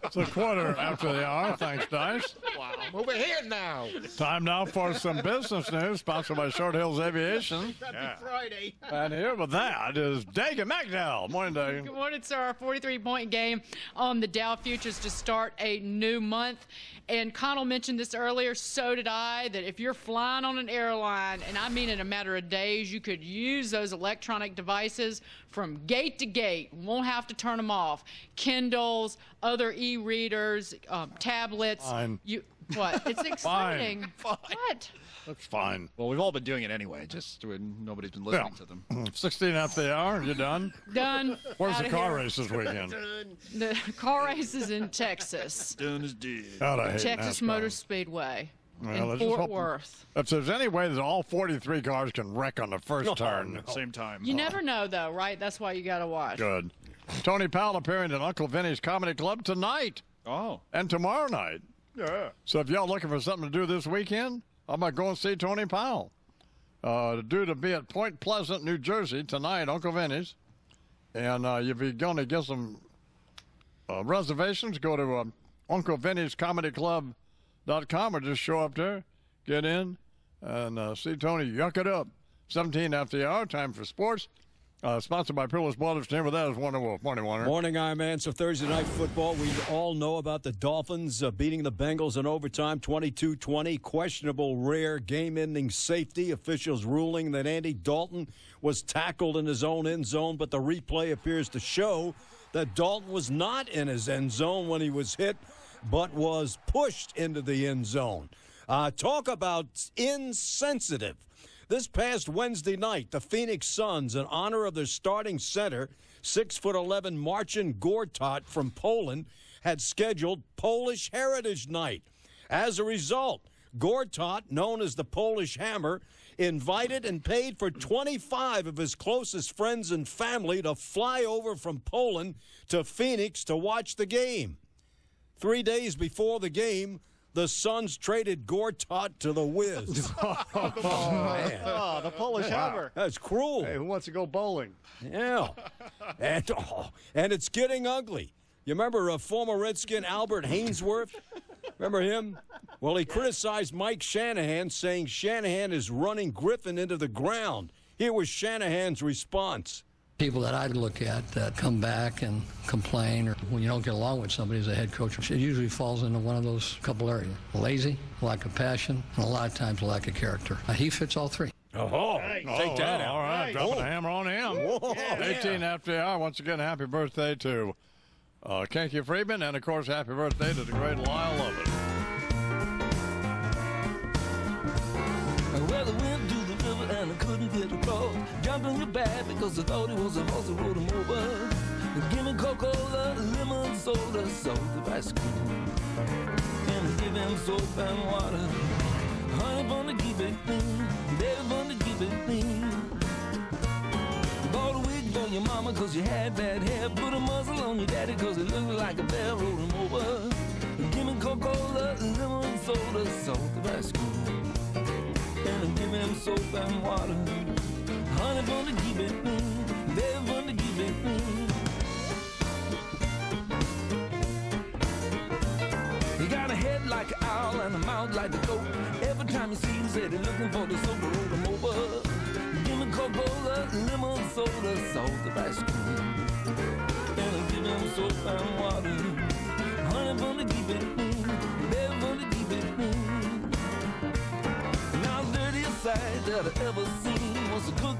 It's a quarter after the hour. Thanks, Dice.
Wow. Over here now.
Time now for some business news, sponsored by Short Hills Aviation.
Happy Friday.
And here with that is Dagan McDowell. Morning, Dagan.
Good morning, sir. A 43-point game on the Dow futures to start a new month. And Connell mentioned this earlier, so did I, that if you're flying on an airline, and I mean in a matter of days, you could use those electronic devices from gate to gate. Won't have to turn them off. Kindles, other e-readers, tablets.
Fine.
What? It's exciting.
Fine.
What?
That's fine.
Well, we've all been doing it anyway, just when nobody's been listening to them.
16 after the hour. You done?
Done.
Where's
Outta
the car
here.
race this weekend?
The car race is in Texas.
Done is dead.
God, I hate
Texas
NASCAR.
Motor Speedway
Well,
in
let's just
Fort
hope-
Worth.
If there's any way that all 43 cars can wreck on the first turn.
Same time.
You never know, though, right? That's why you got to watch.
Good. Tony Powell appearing at Uncle Vinny's Comedy Club tonight.
Oh.
And tomorrow night.
Yeah.
So if y'all looking for something to do this weekend, I might go and see Tony Powell. Due to be at Point Pleasant, New Jersey tonight, Uncle Vinny's. And if you're going to get some reservations, go to UncleVinny'sComedyClub.com or just show up there, get in, and see Tony yuck it up. 17 after the hour, time for sports. Sponsored by Peerless Brothers. Name of that is Wonder Wolf. Morning, Warner.
Morning, Iron Man. So Thursday night football, we all know about the Dolphins beating the Bengals in overtime, 22-20. Questionable, rare, game-ending safety. Officials ruling that Andy Dalton was tackled in his own end zone, but the replay appears to show that Dalton was not in his end zone when he was hit, but was pushed into the end zone. Talk about insensitive. This past Wednesday night, the Phoenix Suns, in honor of their starting center, 6'11" Marcin Gortat from Poland, had scheduled Polish Heritage Night. As a result, Gortat, known as the Polish Hammer, invited and paid for 25 of his closest friends and family to fly over from Poland to Phoenix to watch the game. 3 days before the game, the Suns traded Gortat to the Wiz. Man.
Oh, the Polish Hammer.
That's cruel.
Hey, who wants to go bowling?
Yeah. And it's getting ugly. You remember former Redskin Albert Hainsworth? Remember him? Well, he criticized Mike Shanahan, saying Shanahan is running Griffin into the ground. Here was Shanahan's response.
People that I look at that come back and complain, or when you don't get along with somebody as a head coach, it usually falls into one of those couple areas. Lazy, lack of passion, and a lot of times lack of character. He fits all three.
Oh, take that out. All right,
Nice.
dropping a hammer on him.
Whoa.
18 after the hour. Once again, happy birthday to Kinky Friedman, and, of course, happy birthday to the great Lyle Lovett.
Well, I went to the river and I couldn't get across. Jumped in the back because I thought it was a horse that rode him over. Give me Coca-Cola, lemon soda, salt of ice cream. And give him soap and water. Honey bun to keep it clean, baby bun to keep it clean. You bought a wig for your mama cause you had bad hair. Put a muzzle on your daddy cause it looked like a bear rode him over. Give me Coca-Cola, lemon soda, salt of ice cream. soap and water. Honey for to keep it clean, baby for to keep it clean. He got a head like an owl and a mouth like a goat. Every time you see him, said he's looking for the soap, roll him over. Give me Coca-Cola, lemon soda, salt of ice cream. And I give him soap and water. Honey for to keep it clean, baby for to keep it clean. Now the dirtiest sight that I ever seen was a cook